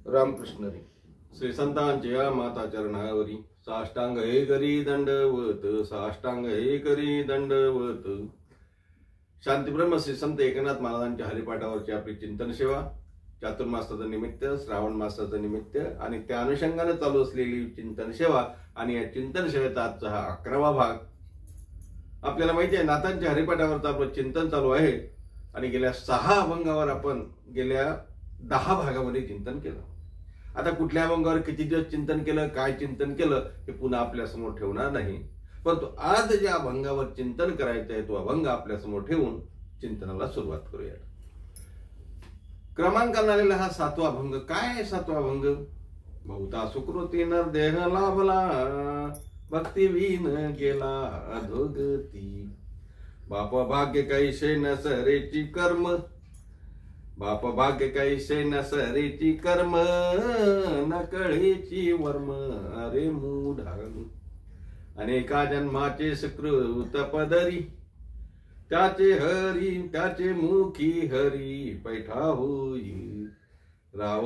रामकृष्ण हरी. श्री संतांच्या माता चरणावरी साष्टांग हे करी दंडवत, साष्टांग हे करी दंडवत. शांतीब्रह्म श्री संत एकनाथ महाराजांच्या हरिपाठावरची आपली चिंतन सेवा, चातुर्मासाचं निमित्त, श्रावण मासाचं निमित्त आणि त्या अनुषंगाने चालू असलेली चिंतन सेवा आणि या चिंतन सेवेचा आजचा हा 11वा भाग. आपल्याला माहिती आहे नाथांच्या हरिपाठावरचं आपलं चिंतन चालू आहे आणि गेल्या 6 अभंगावर आपण गेल्या 10 भागामध्ये चिंतन केलं. आता कुठल्या अभंगावर किती दिवस चिंतन केलं, काय चिंतन केलं हे पुन्हा आपल्या समोर ठेवणार नाही, परंतु आज ज्या अभंगावर चिंतन करायचं आहे तो अभंग आपल्या समोर ठेवून चिंतनाला सुरुवात करूया. क्रमांकाने आलेला हा 7वा अभंग. काय आहे 7वा अभंग? बहुता सुकृती नर देह लाभला, भक्ती वीन गेला अधोगती. बाप भाग्य कैसे नसरेची कर्म, बाप भाग्य कैसे नसरेची कर्म, नकळेची वर्म अरे मूढा. अनेका जन्माचे सुकृत पदरी, त्याचे हरी त्याचे मुखी हरी पैठा होई. राव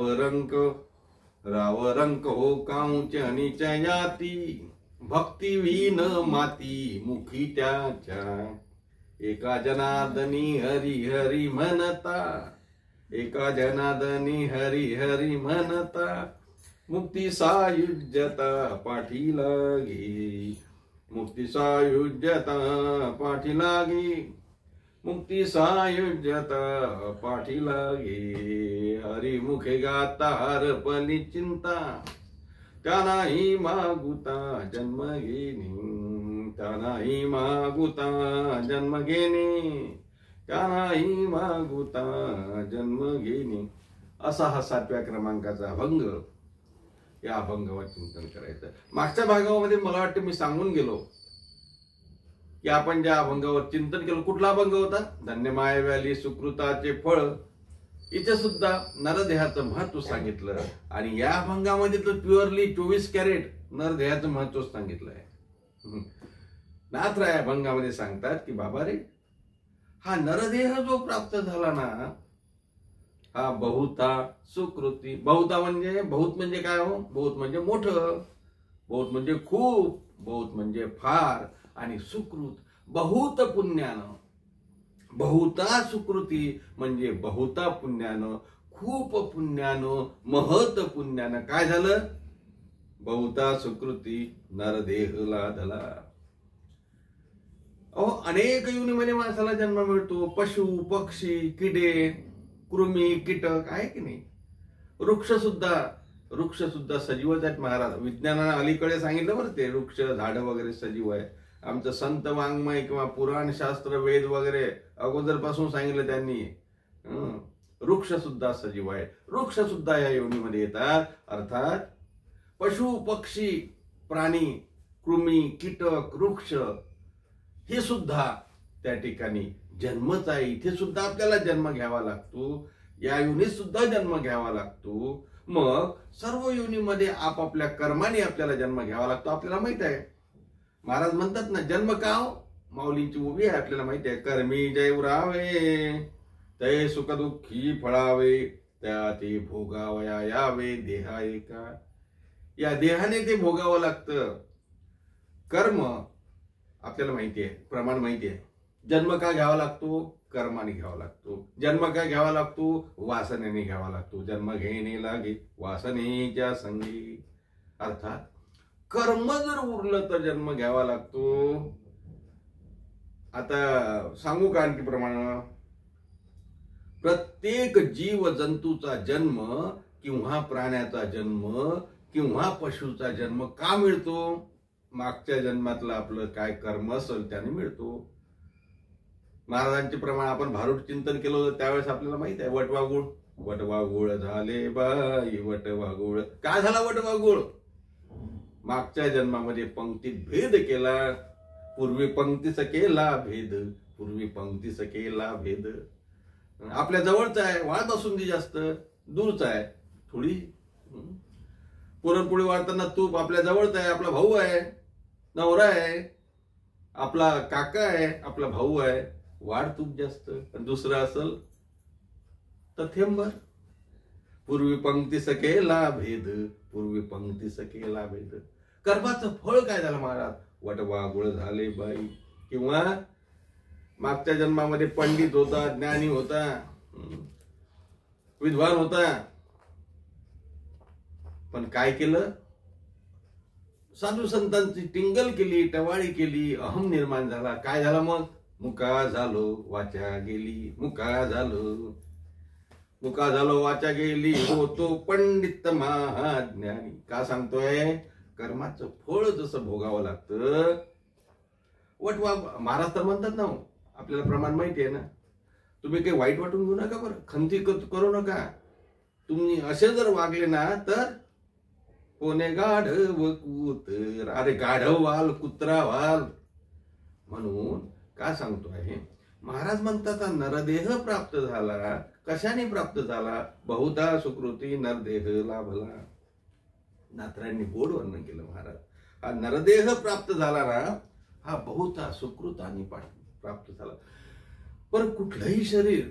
रंक हो काऊच अनिच्या याती, भक्ती वीन माती मुखी त्याच्या. एका जनार्दनी हरी हरी म्हणता, एका जनार्दनी हरी हरी म्हणता, मुक्ती सायुज्यता पाठी लागे, मुक्ती सायुज्यता पाठी लागे, मुक्ती सायुज्यता पाठी लागे. हरी मुखे गाता हरपली चिंता, त्या नाही मागुता जन्म घेणे, त्या नाही मागुता जन्म घेणे, त्या नाही मागुता जन्म घेणे. असा हा 7व्या क्रमांकाचा अभंग. या अभंगावर चिंतन करायचं. मागच्या भागामध्ये मला वाटतं मी सांगून गेलो की आपण ज्या अभंगावर चिंतन केलं, कुठला अभंग होता? धन्य माय व्याली सुकृताचे फळ. इथे सुद्धा नरदेहाचं महत्व सांगितलं आणि या अभंगामध्ये तर प्युअरली 24 कॅरेट नरदेहाचं महत्व सांगितलं आहे. नाथराय अभंगामध्ये सांगतात की बाबा रे, हा नरदेह जो प्राप्त झाला ना, हा बहुता सुकृती. बहुता म्हणजे बहुत म्हणजे काय हो? बहुत म्हणजे मोठं, बहुत म्हणजे खूप, बहुत म्हणजे फार, आणि सुकृत बहुत पुण्यानं. बहुता सुकृती म्हणजे बहुता पुण्यानं, खूप पुण्यानं, महत पुण्यानं काय झालं? बहुता सुकृती नरदेह लाधला. अनेक योनीमध्ये माणसाला जन्म मिळतो. पशु पक्षी किडे कृमी कीटक आहे की नाही. वृक्ष सुद्धा सजीवच आहेत महाराज. विज्ञानानं अलीकडे सांगितलं बरं, ते वृक्ष झाड वगैरे सजीव आहे. आमचं संत वाङ्मय किंवा पुराण शास्त्र वेद वगैरे अगोदर पासून सांगितलं त्यांनी. वृक्ष सुद्धा सजीव आहे. वृक्ष सुद्धा या योनीमध्ये येतात. अर्थात पशु पक्षी प्राणी कृमी कीटक वृक्ष हे सुद्धा त्या ठिकाणी जन्मच आहे. इथे सुद्धा आपल्याला जन्म घ्यावा लागतो, या योनीत सुद्धा जन्म घ्यावा लागतो. मग सर्व योनीमध्ये आपापल्या कर्माने आपल्याला जन्म घ्यावा लागतो. आपल्याला माहित आहे, महाराज म्हणतात ना, जन्म का हो? माऊलींची उभी आहे, आपल्याला माहिती आहे. कर्मी जय उरावे, तय सुख दुःखी फळावे, त्या ते भोगावया यावे देहा एका. या देहाने ते भोगावं लागतं. कर्म आपल्याला माहिती आहे, प्रमाण माहिती आहे. जन्म का घ्यावा लागतो? कर्माने घ्यावा लागतो. जन्म का घ्यावा लागतो? वासनेने घ्यावा लागतो. जन्म घेणे लागे वासनेच्या संगी. अर्थात कर्म जर उरलं तर जन्म घ्यावा लागतो. आता सांगू का आणखी प्रमाण? प्रत्येक जीव जंतूचा जन्म किंवा प्राण्याचा जन्म किंवा पशुचा जन्म का मिळतो? मागच्या जन्मातलं आपलं काय कर्म असेल त्याने मिळतो. महाराजांचे प्रमाण आपण भारूड चिंतन केलं होतं त्यावेळेस आपल्याला माहित आहे. वटवागुळ वटवागुळ झाले बाई वटवागुळ. काय झाला वटवागुळ? मागच्या जन्मामध्ये पंक्तीत भेद केला. पूर्वी पंक्तीच केला भेद, पूर्वी पंक्तीच केला भेद. आपल्या जवळचा आहे, वाळत असून ती जास्त दूरचा आहे थोडी. पुरणपोळी वाळताना तूप आपल्या जवळचा आहे, आपला भाऊ आहे, नवरा आहे, आपला काका आहे, आपला भाऊ आहे, वाढ तूप जास्त. दुसरं असेल तर थेंबर. पूर्वी पंक्ती सकेला भेद, पूर्वी पंक्ती सकेला भेद. कर्माचं फळ काय झालं महाराज? वटवाघूळ झाले बाई. किंवा मागच्या जन्मामध्ये पंडित होता, ज्ञानी होता, विद्वान होता, पण काय केलं? साधू संतांची टिंगल केली, टवाळी केली, अहम निर्माण झाला. काय झाला मग? मुका झालो वाचा गेली, मुका झालो, मुका झालो वाचा गेली, होतो पंडित महाज्ञानी. का सांगतोय? कर्माचं फळ जसं भोगावं लागतं. महाराज तर म्हणतात ना, आपल्याला प्रमाण माहिती आहे ना, तुम्ही काही वाईट वाटून घेऊ नका बरं, खंती करू नका. तुम्ही असे जर वागले ना तर कोणे गाढव कुत्र, अरे गाढव वाल कुत्रा वाल. म्हणून का सांगतोय? महाराज म्हणतात नरदेह प्राप्त झाला. कशाने प्राप्त झाला? बहुधा सुकृती नरदेह लाभला. नाथरांनी गोड वर्णन केलं महाराज. हा नरदेह प्राप्त झाला ना, हा बहुधा सुकृताने प्राप्त झाला. पण कुठलंही शरीर,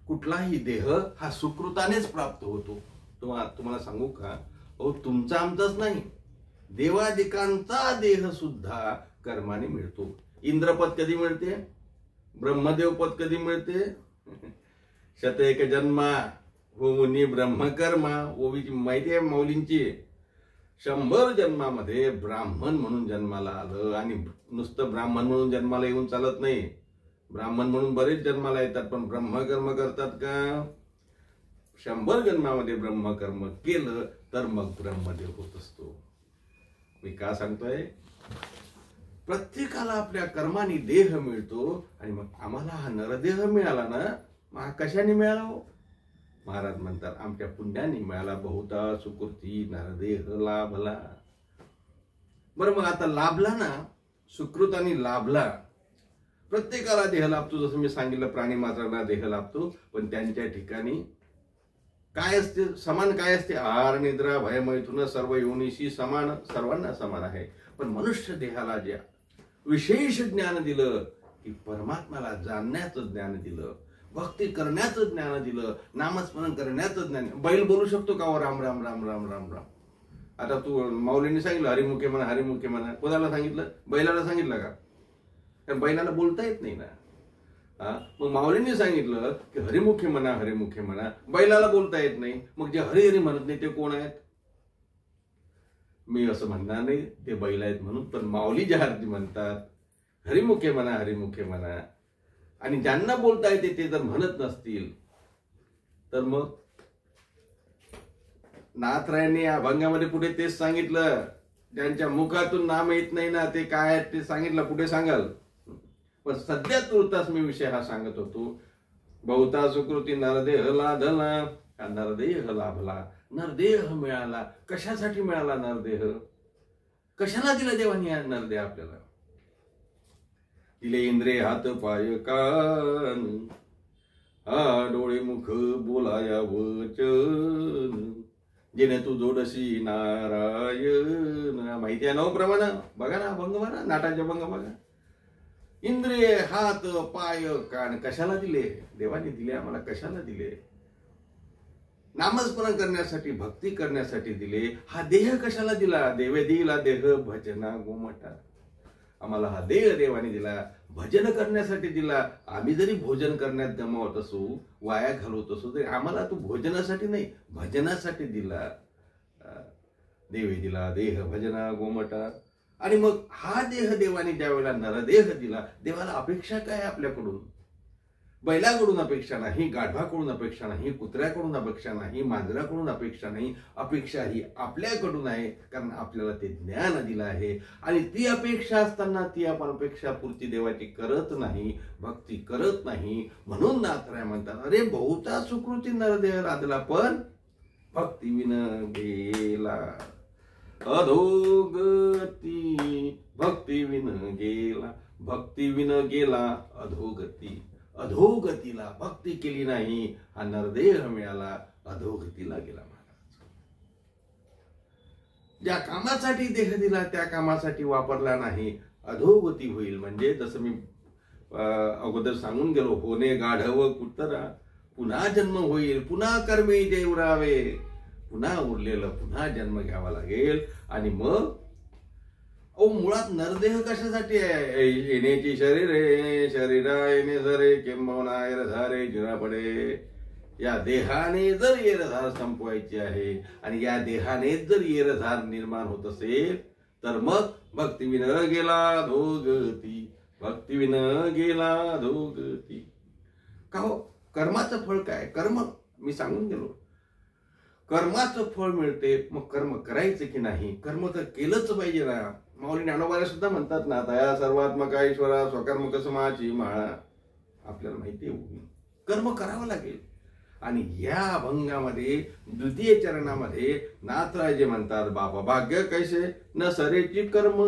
कुठलाही देह हा सुकृतानेच प्राप्त होतो. तुम्हाला सांगू का? तुमचा आमचाच नाही, देवादिकांचा देह सुद्धा कर्माने मिळतो. इंद्रपद कधी मिळते? ब्रह्मदेव पद कधी मिळते? शतएक जन्मा होऊनी ब्रह्मकर्मा. ओवीची माहिती आहे मौलींची. 100 जन्मामध्ये ब्राह्मण म्हणून जन्माला आलं. आणि नुसतं ब्राह्मण म्हणून जन्माला येऊन चालत नाही. ब्राह्मण म्हणून बरेच जन्माला येतात, पण ब्रह्मकर्म करतात का? 100 जन्मामध्ये ब्रह्मकर्म केलं तर मग ब्रह्मदेव होत असतो. मी का सांगतोय? प्रत्येकाला आपल्या कर्माने देह मिळतो. आणि मग आम्हाला हा नरदेह मिळाला ना, मग कशाने मिळाला हो? महाराज म्हणतात आमच्या पुण्याने मिळाला. बहुधा सुकृती नरदेह लाभला. बरं, मग आता लाभला ना, सुकृताने लाभला. प्रत्येकाला देह लाभतो. जसं मी सांगितलं, प्राणी मात्रांना देह लाभतो, पण त्यांच्या ठिकाणी काय असते? समान काय असते? आहार निद्रा भय मैथुन सर्व योनीशी समान, सर्वांना समान आहे. पण मनुष्य देहाला जे विशेष ज्ञान दिलं, की परमात्म्याला जाणण्याचं ज्ञान दिलं, भक्ती करण्याचं ज्ञान दिलं, नामस्मरण करण्याचं ज्ञान. बैल बोलू शकतो का? राम राम राम राम राम राम. आता तू माऊलींनी सांगितलं हरिमुखे म्हणा, हरिमुखे म्हणा. कोणाला सांगितलं? बैलाला सांगितलं का? कारण बैलाला बोलता येत नाही ना. मग माऊलींनी सांगितलं की हरिमुखे म्हणा, हरिमुखे म्हणा. बैलाला बोलता येत नाही, मग जे हरी हरी म्हणत नाही ते कोण आहेत? मी असं म्हणणार नाही ते बैल आहेत म्हणून, पण माऊली ज्या हरी म्हणतात, हरिमुखे म्हणा, हरिमुखे म्हणा. आणि ज्यांना बोलता येते ते जर म्हणत नसतील तर मग नाथरायांनी या अभंगामध्ये पुढे तेच सांगितलं. ज्यांच्या मुखातून नाम येत नाही ना, ते काय ते सांगितलं, पुढे सांगाल. पण सध्या तुर्तास मी विषय हा सांगत होतो. बहुधा सुकृती नरदेह लाभला. नरदेह लाभला, नरदेह मिळाला. कशासाठी मिळाला नरदेह? कशाला दिला देवानी हा नरदेह आपल्याला? दिले इंद्रिय हात पाय कान, हा डोळे मुख बोलाया वचन, जेणे तू जोडशी नारायण. माहिती आहे नवप्रमाण. बघा ना अभंग, बघा नाटाचे अभंग बघा. इंद्रिय हात पाय कान कशाला दिले? देवाने दिले आम्हाला. कशाला दिले? नामस्मरण करण्यासाठी, भक्ती करण्यासाठी दिले. हा देह कशाला दिला? देवे दिला देह भजना गोमटा. आम्हाला हा देह देवाने दिला, भजन करण्यासाठी दिला. आम्ही जरी भोजन करण्यात गमावत असू, वाया घालवत असू, तरी आम्हाला तो भोजनासाठी नाही, भजनासाठी दिला. देवे दिला देह भजना गोमटा. आणि मग हा देह देवाने ज्या वेळेला नरदेह दिला, देवाला अपेक्षा काय आपल्याकडून? बैलाकडून अपेक्षा नाही, गाढवाकडून अपेक्षा नाही, कुत्र्याकडून अपेक्षा नाही, मांजराकडून अपेक्षा नाही. अपेक्षा ही आपल्याकडून आहे, कारण आपल्याला ते ज्ञान दिलं आहे. आणि ती अपेक्षा असताना ती आपण अपेक्षा पूर्ती देवाची करत नाही, भक्ती करत नाही. म्हणून नाथराय म्हणतात, अरे बहुधा सुकृती नरदेह लाभला, पण भक्ती विन गेला अधोगती. भक्ती विन गेला, भक्ती विन गेला अधोगती. अधोगतीला भक्ती केली नाही, हा नरदेह मिळाला, अधोगतीला गेला महाराज. ज्या कामासाठी देह दिला त्या कामासाठी वापरला नाही, अधोगती होईल. म्हणजे जसं मी अगोदर सांगून गेलो, होणे गाढव कुत्रा पुन्हा जन्म होईल, पुन्हा कर्मे जेवरावे, पुन्हा उरलेलं पुन्हा जन्म घ्यावा लागेल. आणि मग मुळात नरदेह कशासाठी आहे? येण्याची शरीरे शरीरा येणे झरे किंबहुना एरधारे जिरा पडे. या देहाने जर येरधार संपवायची आहे आणि या देहाने जर येरधार निर्माण होत असेल तर मग भक्तिविन गेला धोगती, भक्तिविन गेला धोगती. का हो? कर्माचं फळ काय? कर्म मी सांगून गेलो, कर्माचं फळ मिळते. मग कर्म करायचं की नाही? कर्म तर केलंच पाहिजे ना. माऊली ज्ञानोबा सुद्धा म्हणतात ना, तया सर्वात्मका ईश्वरा स्वकर्म कसमाची माळा. आपल्याला माहिती आहे कर्म करावं लागेल. आणि या अभंगामध्ये द्वितीय चरणामध्ये नाथराजे म्हणतात, बाप भाग्य कैसे न सरेची कर्म,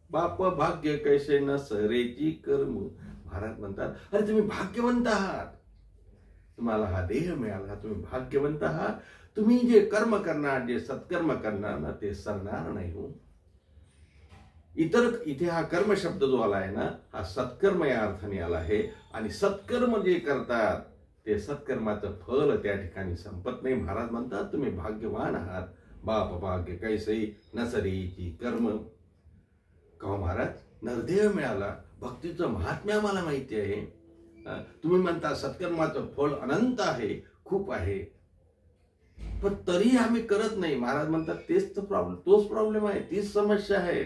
बाप भाग्य कैसे न सरेची कर्म. महाराज म्हणतात, अरे तुम्ही भाग्यवंत आहात, तुम्हाला हा देह मिळाला, तुम्ही भाग्यवंत आहात. तुम्ही जे कर्म करणार, जे सत्कर्म करणार ना, ते सरणार नाही हो. इथे हा कर्म शब्द जो आला आहे ना, हा सत्कर्म या अर्थाने आला आहे. आणि सत्कर्म जे करतात ते सत्कर्माचं फल त्या ठिकाणी संपत नाही. महाराज म्हणतात, तुम्ही भाग्यवान आहात, बाप भाग्य कैसे नसरेची कर्म. का महाराज? नरदेह मिळाला, भक्तीचं महात्म्य आम्हाला माहिती आहे. तुम्ही म्हणता सत्कर्माचं फळ अनंत आहे, खूप आहे, पण तरी आम्ही करत नाही. महाराज म्हणतात, तोच प्रॉब्लेम आहे, तीच समस्या आहे,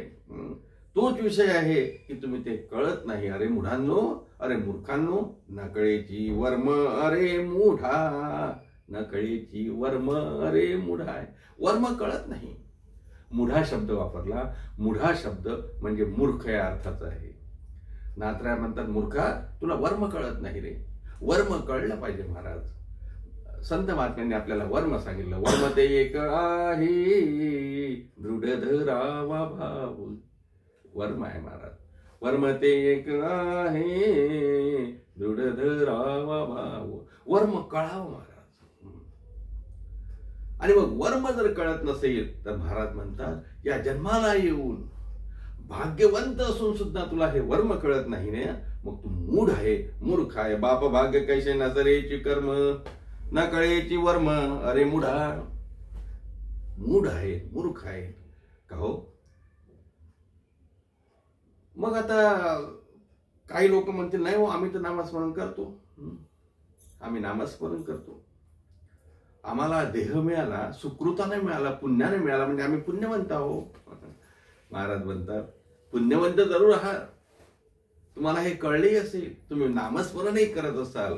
तोच विषय आहे की तुम्ही ते कळत नाही. अरे मुढांनो, अरे मूर्खांनो, नकळेची वर्म अरे मूढा, नकळेची वर्म अरे मूढा. वर्म कळत नाही, मूढा शब्द वापरला. मूढा शब्द म्हणजे मूर्ख या अर्थाचा आहे. नाथराय म्हणतात, मूर्खा, तुला वर्म कळत नाही रे. वर्म कळलं पाहिजे. महाराज संत महात्म्यांनी आपल्याला वर्म सांगितलं. वर्म ते एक आहे दृढ धरावा भाव. वर्म आहे महाराज, वर्म ते एक आहे दृढ धरावा भाव. वर्म कळावं महाराज. आणि मग वर्म जर कळत नसेल तर महाराज म्हणतात, या जन्माला येऊन भाग्यवंत असून सुद्धा तुला हे वर्म कळत नाही ना, मग तू मूढ आहे, मूर्ख आहे. बाप भाग्य कैसे नसरेची कर्म, न कळेची वर्म अरे मूढा. मूढ आहे, मूर्ख आहे. का हो? मग आता काही लोक म्हणतील, नाही हो, आम्ही तर नामस्मरण करतो, आम्ही नामस्मरण करतो, आम्हाला देह मिळाला, सुकृताने मिळाला, पुण्याने मिळाला, म्हणजे आम्ही पुण्यवंत आहो. महाराज म्हणतात, पुण्यवंत जरूर आहात, तुम्हाला हे कळले असेल, तुम्ही नामस्मरणही करत असाल,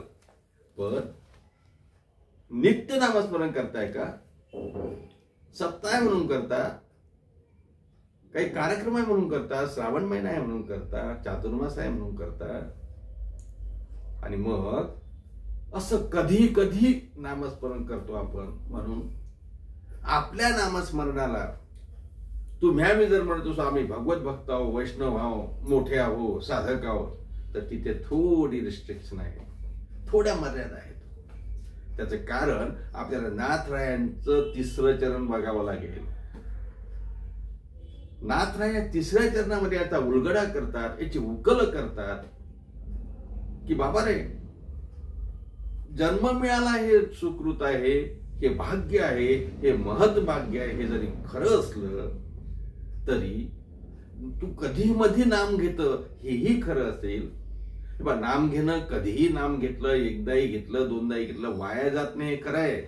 पण नित्य नामस्मरण करताय का? सप्ताह म्हणून करता, काही कार्यक्रम आहे म्हणून करता, श्रावण महिना आहे म्हणून करता, चातुर्मास आहे म्हणून करता. आणि मग असं कधी कधी नामस्मरण करतो आपण. म्हणून आपल्या नामस्मरणाला तुम्ही आम्ही जर म्हणतो आम्ही भगवत भक्त आहो, वैष्णव आहो, मोठे आहो, साधक आहोत, तर तिथे थोडी रिस्ट्रिक्शन आहे, थोड्या मर्यादा आहेत. त्याचं कारण आपल्याला नाथरायांचं तिसरं चरण बघावं लागेल. नाथराय तिसऱ्या चरणामध्ये आता उलगडा करतात, याची उकल करतात की बाबा रे, जन्म मिळाला हे सुकृत आहे, हे भाग्य आहे, हे महत् भाग्य आहे. हे जरी खरं असलं तरी तू कधी मध्ये नाम घेत हेही खरं असेल. नाम घेणं, कधीही नाम घेतलं, एकदाही घेतलं, दोनदाही घेतलं, वाया जात नाही, हे खरं आहे.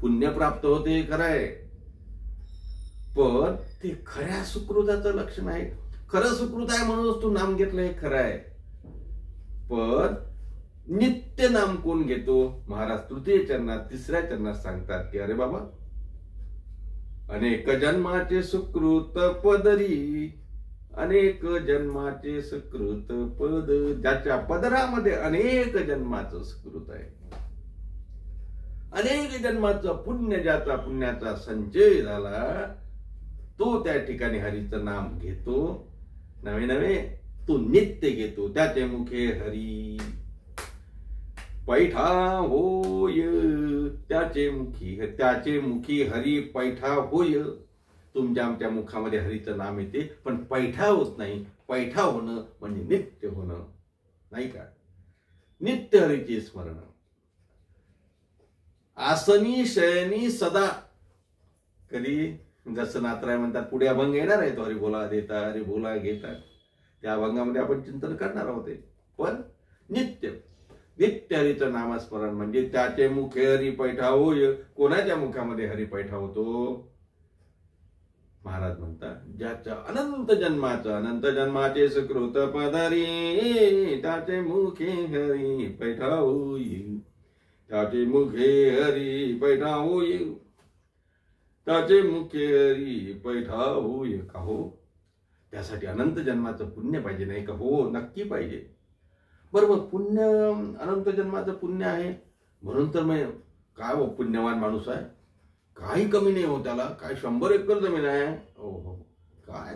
पुण्य प्राप्त होते, हे खरं आहे. पण ते खऱ्या सुकृताचं लक्षण आहे. खरं सुकृत आहे म्हणूनच तू नाम घेतलं, हे खरं आहे. पण नित्य नाम कोण घेतो? महाराज तृतीय चरणात, तिसऱ्या चरणात सांगतात की अरे बाबा, अनेक जन्माचे सुकृत पदरी, अनेक जन्माचे सुकृत पद, ज्याच्या पदरामध्ये अनेक जन्माचं सुकृत आहे, अनेक जन्माचं पुण्य, ज्याचा पुण्याचा संचय झाला, तो त्या ठिकाणी हरीचं नाम घेतो. नवे नवे तो नित्य घेतो. त्याचे मुखे हरी पैठा होय, त्याचे मुखी हरी पैठा होय. तुमच्या आमच्या मुखामध्ये हरीचं नाम येते, पण पैठा होत नाही. पैठा होणं म्हणजे नित्य होणं, नाही का? नित्य हरीचे स्मरण. आसनी शयनी सदा. कधी जसं नाथराय म्हणतात पुढे अभंग येणार आहे तो हरी बोला देता हरी बोला घेता, त्या अभंगामध्ये आपण चिंतन करणार आहोत. पण नित्य नित्य हरीचं नामस्मरण म्हणजे त्याचे मुखे हरी पैठा होय. कोणाच्या मुखामध्ये हरी पैठा होतो? महाराज म्हणतात ज्याच्या अनंत जन्माचे सुकृत पदरी, त्याचे मुखे हरी पैठा होईल. त्याचे मुखे हरी पैठा होईल. त्याचे मुखे हरी पैठा होईल. का हो? त्यासाठी अनंत जन्माचं पुण्य पाहिजे नाही का? हो, नक्की पाहिजे. बरोबर, पुण्य अनंत जन्माचं पुण्य आहे म्हणून तर मी काय हो पुण्यवान माणूस आहे, काही कमी नाही हो त्याला. काय 100 एकर जमीन आहे. हो, काय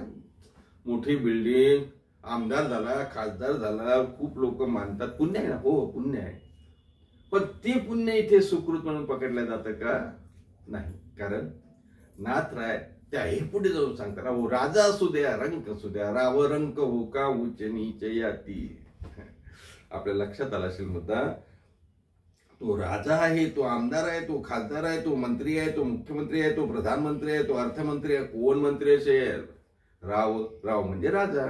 मोठी बिल्डिंग, आमदार झाला, खासदार झाला, खूप लोक मानतात. पुण्य आहे ना? हो, पुण्य आहे. पण ते पुण्य इथे सुकृत म्हणून पकडलं जातं का? नाही. कारण नाथराय त्याही पुढे जाऊन सांगतात, हो राजा असू द्या रंक असू द्या, राव रंक हो का उच्च नीच याती. आपल्या लक्षात आला असेल मुद्दा. तो राजा आहे, तो आमदार आहे, तो खासदार आहे, तो मंत्री आहे, तो मुख्यमंत्री आहे, तो प्रधानमंत्री आहे, तो अर्थमंत्री आहे, कोण मंत्री असेल? राव म्हणजे राजा.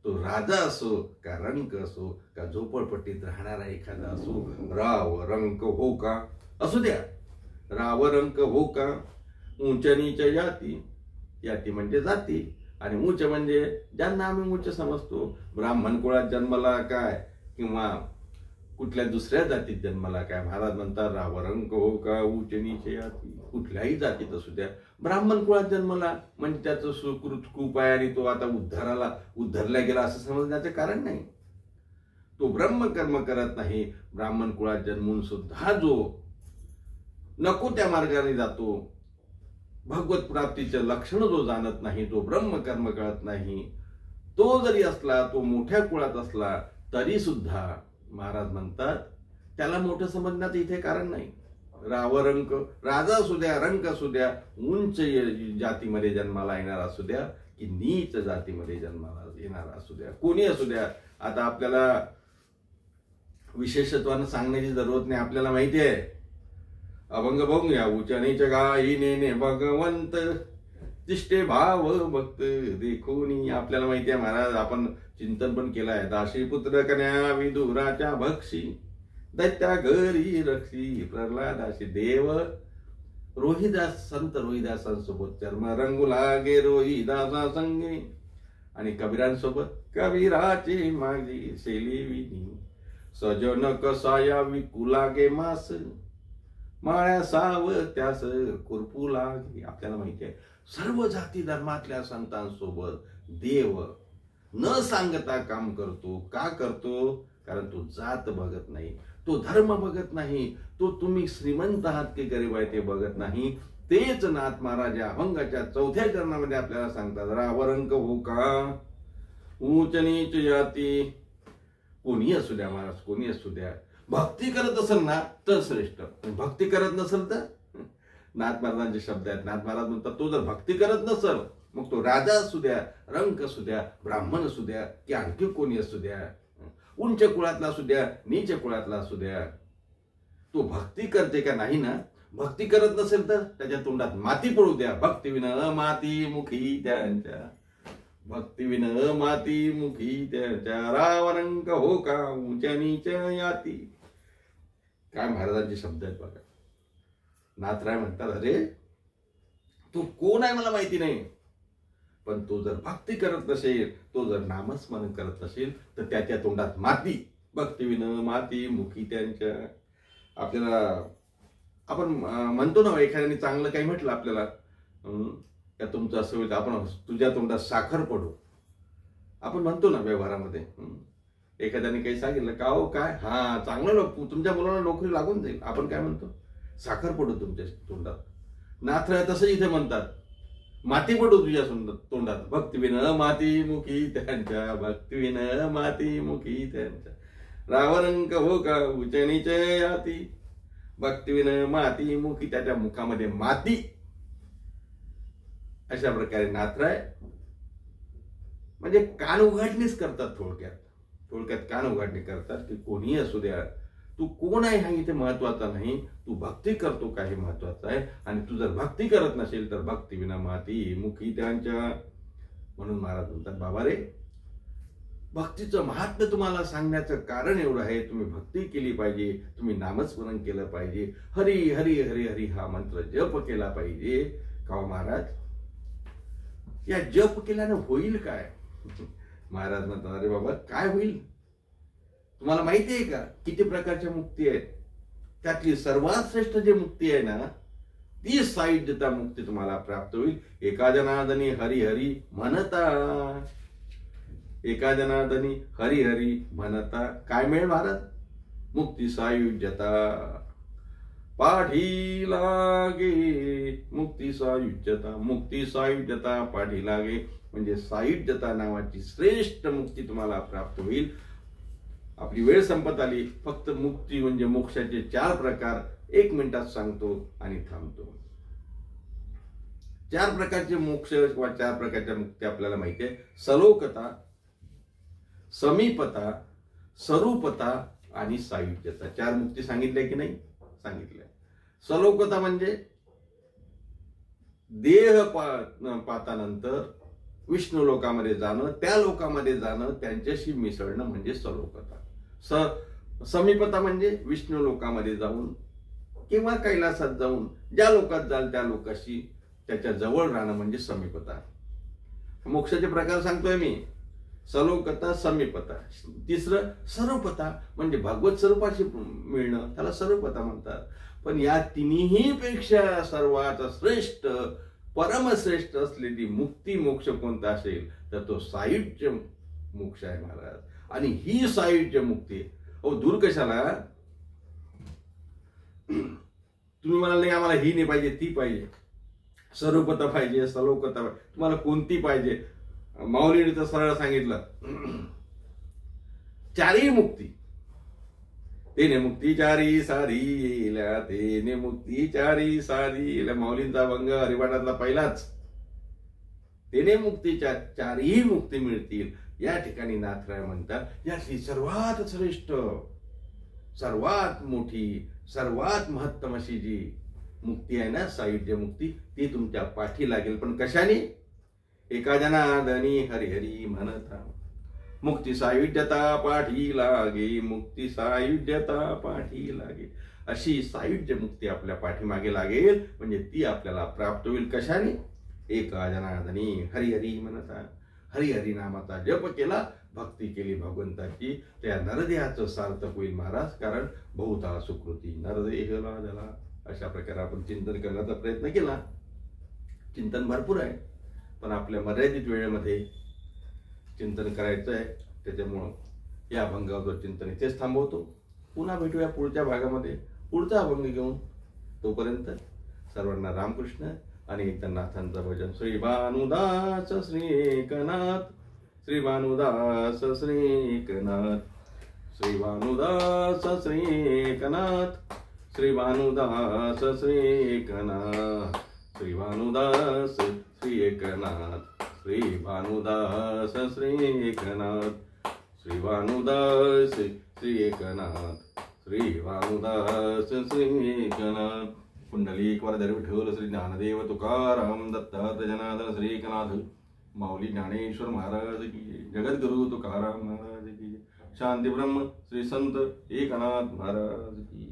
तो राजा असो का रंक असो का झोपडपट्टीत राहणारा एखादा असो, राव रंक हो का असू द्या. राव रंक हो का उंच नीच याती. याती म्हणजे जाती आणि उंच म्हणजे ज्यांना आम्ही उंच समजतो. ब्राह्मण कुळात जन्मला काय किंवा कुठल्या दुसऱ्या जातीत जन्मला काय, महाराज म्हणतात रावरंक हो का उच्च नीच याती. कुठल्याही जातीत असू द्या, ब्राह्मण कुळात जन्मला म्हणजे त्याचं सुकृत खूप आहे आणि तो आता उद्धरला गेला असं समजण्याचं कारण नाही. तो ब्रह्मकर्म करत नाही. ब्राह्मण कुळात जन्मून सुद्धा जो नको त्या मार्गाने जातो, भगवत प्राप्तीचे लक्षण जो जाणत नाही, तो ब्रह्मकर्म कळत नाही, तो जरी असला, तो मोठ्या कुळात असला तरी सुद्धा महाराज म्हणतात त्याला मोठं समजण्याचं इथे कारण नाही. रावरंक, राजा असू द्या, रंक असू द्या, उंच जातीमध्ये जन्माला येणार असू द्या की नीच जातीमध्ये जन्माला येणार असू द्या, कोणी असू द्या. आता आपल्याला विशेषत्वानं सांगण्याची जरूरत नाही, आपल्याला माहिती आहे. अभंग बघूया. उच्च नीच गाई नेने भगवंत, तिष्ठे भाव भक्त देखोनी. आपल्याला माहिती आहे महाराज, आपण चिंतन पण केलं आहे. दाशी पुत्र कन्या विदुराच्या भक्षी, दैत्या घरी रक्षी प्रल्हादाशी. देव रोहिदास, संत रोहिदासांसोबत चर्म रंगू लागे रोहिदासा संगे, आणि कबीरांसोबत कबीराची माझी सेलिविनी. सजन कसाया विकू लागे मास, माळ्या साव त्यास कुरपू लागे. आपल्याला माहिती आहे सर्व जाती धर्मातल्या संतांसोबत देव न सांगता काम करतो. का करतो? कारण तो जात बघत नाही, तो धर्म बघत नाही, तो तुम्ही श्रीमंत आहात की गरीब आहे ते बघत नाही. तेच नाथ महाराज या अभंगाच्या 4थ्या चरणामध्ये आपल्याला सांगतात, रावरंक हो का उंच नीच जाती. कोणी असू द्या महाराज, कोणी असू द्या. भक्ती करत असेल ना तर श्रेष्ठ, भक्ती करत नसेल तर. नाथ महाराजांचे शब्द आहेत. नाथ महाराज म्हणतात तो जर भक्ती करत नसेल, मग तो राजा असू द्या, रंक असू द्या, ब्राह्मण असू द्या की आणखी कोणी असू द्या, उंच कुळातला असू द्या, नीच कुळातला असू द्या, तो भक्ती करते का नाही ना. भक्ती करत नसेल तर त्याच्या तोंडात माती पडू द्या. भक्तिविन माती मुखी त्यांच्या, भक्तिविन माती मुखी त्यांच्या, रावरंक हो का उंच नीच याती. काय महाराजांचे शब्द आहेत बघा. नाथराय म्हणतात, अरे तो कोण आहे मला माहिती नाही, पण तो जर भक्ती करत नसेल, तो जर नामस्मरण करत नसेल तर त्याच्या तोंडात माती. भक्तिविन माती मुखी त्यांच्या. आपल्याला आपण म्हणतो ना, एखाद्याने चांगलं काही म्हटलं आपल्याला, त्या तुमचं असं होईल, आपण तुझ्या तोंडात साखर पडू आपण म्हणतो ना व्यवहारामध्ये. एखाद्याने काही सांगितलं का हो काय, हा चांगलं तुमच्या मुलाला नोकरी लागून जाईल, आपण काय म्हणतो, साखर पडू तुमच्या तोंडात. नाथराय तसं इथे म्हणतात, माती पडू तुझ्या तोंडात. भक्तिविन माती मुखी त्यांच्या, भक्तिविन माती मुखी त्यांच्या, रावरंक हो का उच्च नीच याती. भक्तिविन माती मुखी, त्याच्या मुखामध्ये माती. अशा प्रकारे नाथराय म्हणजे कान उघडणीच करतात. थोडक्यात कान उघडणी करतात की कोणीही असू द्या, तू कोण आहे हा इथे महत्वाचा नाही, तू भक्ती करतो का हे महत्वाचं आहे. आणि तू जर भक्ती करत नसेल तर भक्ती विना माती मुखी त्यांच्या. म्हणून महाराज म्हणतात, बाबा रे, भक्तीचं महात्म्य तुम्हाला सांगण्याचं कारण एवढं आहे, तुम्ही भक्ती केली पाहिजे, तुम्ही नामस्मरण केलं पाहिजे, हरी हरी हरी हरी हा मंत्र जप केला पाहिजे. का महाराज, या जप केल्यानं होईल काय? महाराज म्हणतात, अरे बाबा, काय होईल तुम्हाला माहिती आहे का? किती प्रकारच्या मुक्ती आहेत. त्यातली सर्वात श्रेष्ठ जी मुक्ती आहे ना, ती सायुज्यता मुक्ती तुम्हाला प्राप्त होईल. एका जनार्दनी हरी हरी म्हणता, एका जनार्दनी हरी हरी म्हणता काय मिळेल महाराज? मुक्ती सायुज्यता पाठी लागे. मुक्ती सायुज्यता, मुक्ती सायुज्यता पाठी लागे म्हणजे सायुज्यता नावाची श्रेष्ठ मुक्ती तुम्हाला प्राप्त होईल. आपली वेळ संपत आली. फक्त मुक्ती म्हणजे मोक्षाचे 4 प्रकार 1 मिनिटात सांगतो आणि थांबतो. 4 प्रकारचे मोक्ष किंवा 4 प्रकारच्या मुक्ती आपल्याला माहिती आहे. सलोकता, समीपता, स्वरूपता आणि सायुज्यता. 4 मुक्ती सांगितल्या की नाही? सांगितल्या. सलोकता म्हणजे देह पातानंतर विष्णू लोकामध्ये जाणं, त्या लोकामध्ये जाणं, त्यांच्याशी मिसळणं म्हणजे सलोकता. समीपता म्हणजे विष्णू लोकामध्ये जाऊन किंवा कैलासात जाऊन ज्या लोकात जाल त्या लोकांशी त्याच्या जवळ राहणं म्हणजे समीपता. मोक्षाचे प्रकार सांगतोय मी. सलोकता, समीपता. तिसरं स्वरूपता म्हणजे भगवत स्वरूपाशी मिळणं, त्याला स्वरूपता म्हणतात. पण या तिन्ही पेक्षा सर्वात श्रेष्ठ, परमश्रेष्ठ असलेली मुक्ती मोक्ष कोणता असेल तर तो सायुज्य मोक्ष आहे महाराज. आणि ही सायुज्य मुक्ती दूर कशाला? तुम्ही म्हणाल नाही आम्हाला ही नाही पाहिजे, ती पाहिजे, स्वरूपता पाहिजे, सलोकता पाहिजे, तुम्हाला कोणती पाहिजे? माऊलीने तर सरळ सांगितलं, 4ही मुक्ती. तेने मुक्ती 4ही साधील्या, तेने मुक्ती 4ही साधील्या. माऊलींचा अभंग हरिपाठातला पहिलाच. तेने मुक्ती 4ही मुक्ती मिळतील. या ठिकाणी नाथराय म्हणतात यातली सर्वात श्रेष्ठ, सर्वात मोठी, सर्वात महत्तम अशी जी मुक्ती आहे ना, सायुज्य मुक्ती, ती तुमच्या पाठी लागेल. पण कशाने? एका जनार्दनी हरिहरी म्हणता. मुक्ती सायुज्यता पाठी लागे, मुक्ती सायुज्यता पाठी लागे. अशी सायुज्य मुक्ती आपल्या पाठीमागे लागेल म्हणजे ती आपल्याला प्राप्त होईल. कशाने? एका जनार्दनी हरिहरी म्हणता. हरिहरी नामाचा जप केला, भक्ती केली भगवंताची, त्या नरदेहाचं सार्थक होईल महाराज. कारण बहुता सुकृती नरदेह लादला. अशा प्रकारे आपण चिंतन करण्याचा प्रयत्न केला. चिंतन भरपूर आहे पण आपल्या मर्यादित वेळेमध्ये चिंतन करायचं आहे. त्याच्यामुळं या अभंगावर चिंतन इथेच थांबवतो. पुन्हा भेटूया पुढच्या भागामध्ये पुढचा अभंग घेऊन. तोपर्यंत सर्वांना रामकृष्ण आणि एकनाथांचं भजन. श्री भानुदास श्री एकनाथ, श्री भानुदास श्री एकनाथ, श्री भानुदास श्री एकनाथ, श्री भानुदास श्री एकनाथ, श्री भानुदास श्री एकनाथ, श्री भानुदास श्री एकनाथ, श्री भानुदास श्री एकनाथ, श्री भानुदास श्री एकनाथ. पुंडलिक वरदर विठ्ठल श्री ज्ञानदेव तुकाराम दत्तात्रय जनार्दन श्री एकनाथ माऊली ज्ञानेश्वर महाराज की. जगद्गुरु तुकाराम महाराज की. शांती ब्रह्म श्री संत एकनाथ महाराज की.